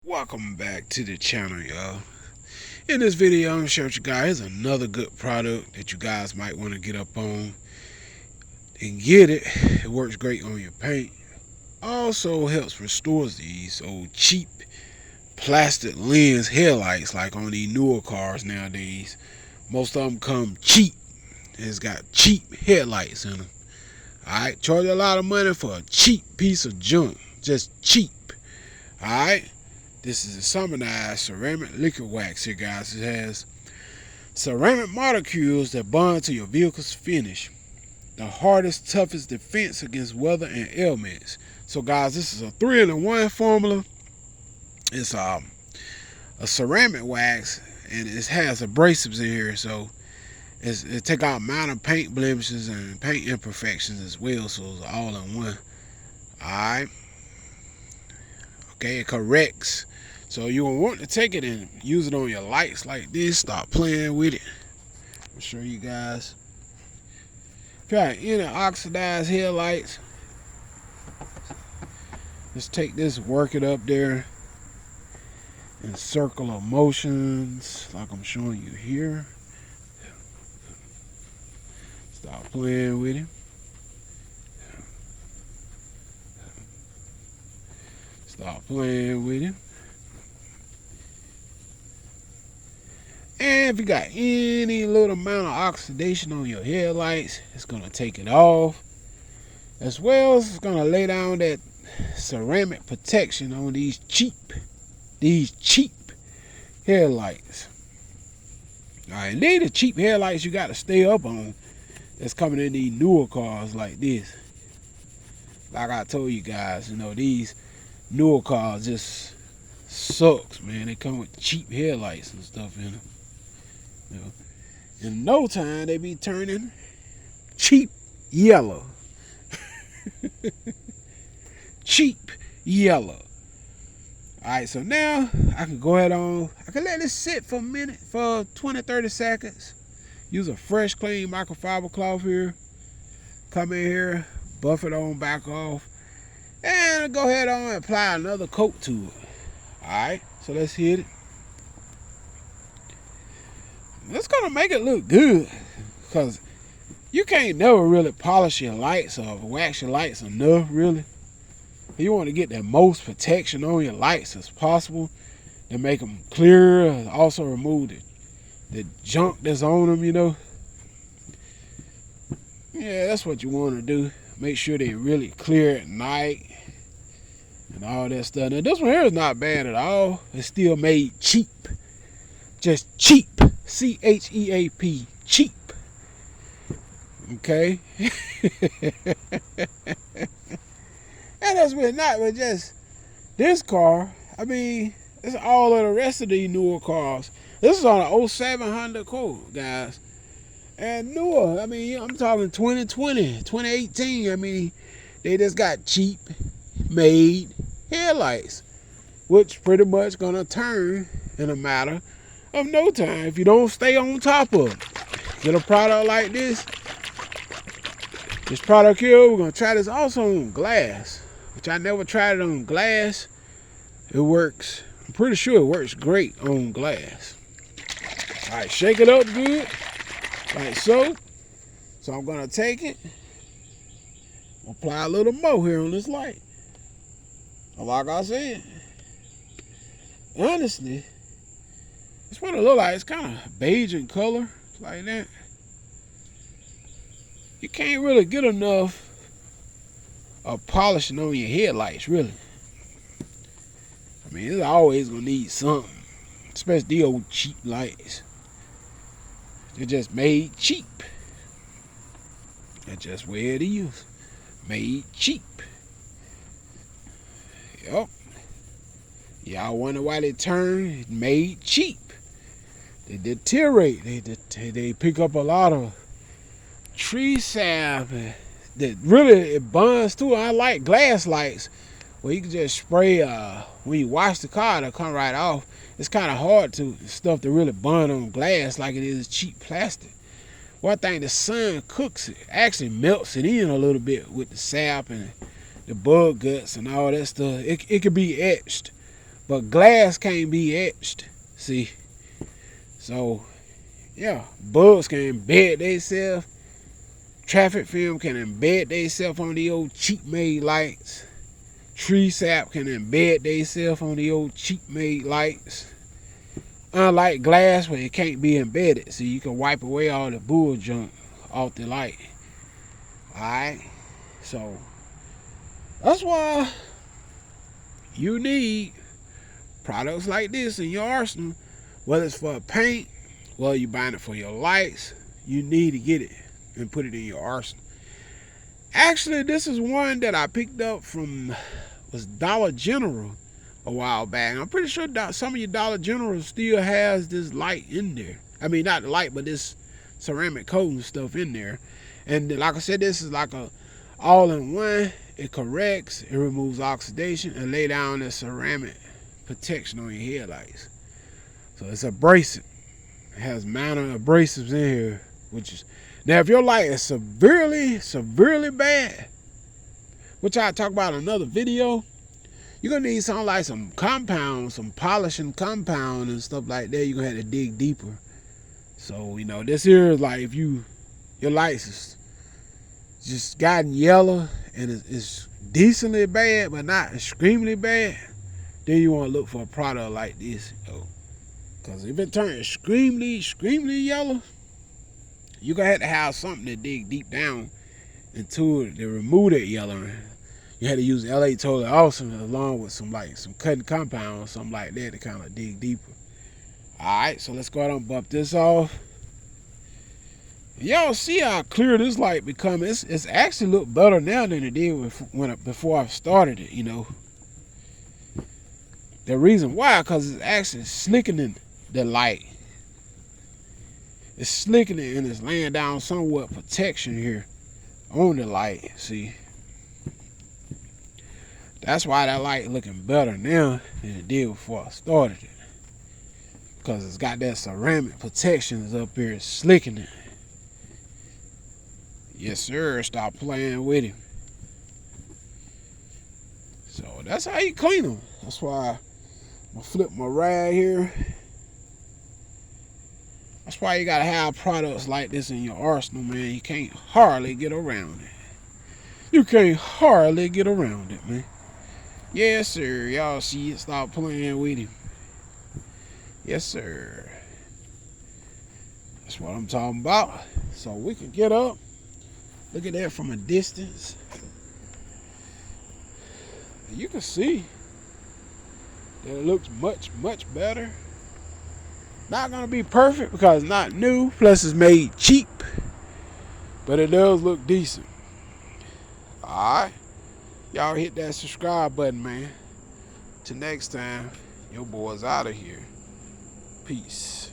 Welcome back to the channel, y'all. In this video, I'm going to show you guys another good product that you guys might want to get up on and get it. It works great on your paint. Also helps restore these old cheap plastic lens headlights like on these newer cars nowadays. Most of them come cheap. It's got cheap headlights in them. Alright, charge a lot of money for a cheap piece of junk. Just cheap. Alright. This is a simoniz ceramic liquid wax here, guys. It has ceramic molecules that bond to your vehicle's finish. The hardest, toughest defense against weather and ailments. So, guys, this is a 3-in-1 formula. It's a ceramic wax, and it has abrasives in here, so it take out minor paint blemishes and paint imperfections as well. So it's all in one. Alright. Okay, it corrects. So you will want to take it and use it on your lights like this. Start playing with it. I'll show you guys. If you got any oxidized headlights, just take this, work it up there in circular motions like I'm showing you here. Start playing with it. Start playing with it. And if you got any little amount of oxidation on your headlights, it's going to take it off. As well as it's going to lay down that ceramic protection on these cheap headlights. Alright, and these are cheap headlights you got to stay up on that's coming in these newer cars like this. Like I told you guys, these newer cars just sucks, man. They come with cheap headlights and stuff in them. In no time, they be turning cheap yellow. Cheap yellow. Alright, so now I can go ahead on. I can let this sit for a minute, for 20-30 seconds. Use a fresh, clean microfiber cloth here. Come in here, buff it on back off. And go ahead on and apply another coat to it. Alright, so let's hit it. It's gonna make it look good, because you can't never really polish your lights or wax your lights enough, really. You want to get the most protection on your lights as possible to make them clearer, and also remove the junk that's on them, Yeah, that's what you want to do. Make sure they're really clear at night and all that stuff. Now, this one here is not bad at all. It's still made cheap. Just cheap. C-H-E-A-P. Cheap. Okay? And that's really not, but just this car. I mean, it's all of the rest of these newer cars. This is on an 07 Honda Accord, guys. And newer, I mean, I'm talking 2020, 2018. I mean, they just got cheap made headlights, which pretty much gonna turn in a matter of no time if you don't stay on top of it. Get a product like this. This product here, we're gonna try this also on glass, which I never tried it on glass. It works. I'm pretty sure it works great on glass. All right, shake it up good, like so. So I'm gonna take it, apply a little more here on this light. Like I said, honestly, it's what it look like. It's kind of beige in color, like that. You can't really get enough of polishing on your headlights, really. I mean, it's always gonna need something, especially the old cheap lights. They're just made cheap. That's just where it is. Made cheap. Yup. Y'all wonder why they turn made cheap. They deteriorate. They pick up a lot of tree sap that really it bonds too. I like glass lights where you can just spray when you wash the car, it'll come right off. It's kind of hard to stuff to really bond on glass like it is cheap plastic. One thing, the sun cooks it, actually melts it in a little bit with the sap and the bug guts and all that stuff. It could be etched. but glass can't be etched. See, so yeah, bugs can embed themselves. Traffic film can embed themselves on the old cheap made lights. Tree sap can embed themselves on the old cheap made lights. Unlike glass where it can't be embedded, so you can wipe away all the bull junk off the light. Alright, so that's why you need products like this in your arsenal. Whether it's for paint, whether you're buying it for your lights, you need to get it and put it in your arsenal. Actually, this is one that I picked up from was Dollar General a while back. I'm pretty sure some of your Dollar General still has this light in there. I mean, not the light, but this ceramic coating stuff in there. And like I said, this is like a all-in-one. It corrects, it removes oxidation, and lay down the ceramic protection on your headlights. So it's abrasive. It has minor abrasives in here, which is now if your light is severely bad, which I talk about in another video, you're gonna need something like some compound, some polishing compound and stuff like that. You're gonna have to dig deeper. So, you know, this here is like if your lights is just gotten yellow and it's decently bad but not extremely bad, then you want to look for a product like this, because if it turns extremely yellow, you're gonna have to have something to dig deep down into it to remove that yellow. You had to use LA Totally Awesome along with some cutting compound or something like that to kind of dig deeper. Alright, so let's go ahead and bump this off. Y'all see how clear this light become. It's actually look better now than it did before I started it, you know. The reason why, because it's actually slickening the light. It's slickening it and it's laying down somewhat protection here on the light, see. That's why that light looking better now than it did before I started it. Because it's got that ceramic protection up here, it's slicking it. Yes, sir. Stop playing with him. So that's how you clean them. That's why I'm gonna flip my rag here. That's why you gotta have products like this in your arsenal, man. You can't hardly get around it. You can't hardly get around it, man. Yes, sir. Y'all see it. Stop playing with him. Yes, sir. That's what I'm talking about. So we can get up. Look at that from a distance. You can see that it looks much better. Not gonna be perfect because it's not new, plus it's made cheap, but it does look decent. Alright, y'all hit that subscribe button, man. Till next time, your boy's out of here. Peace.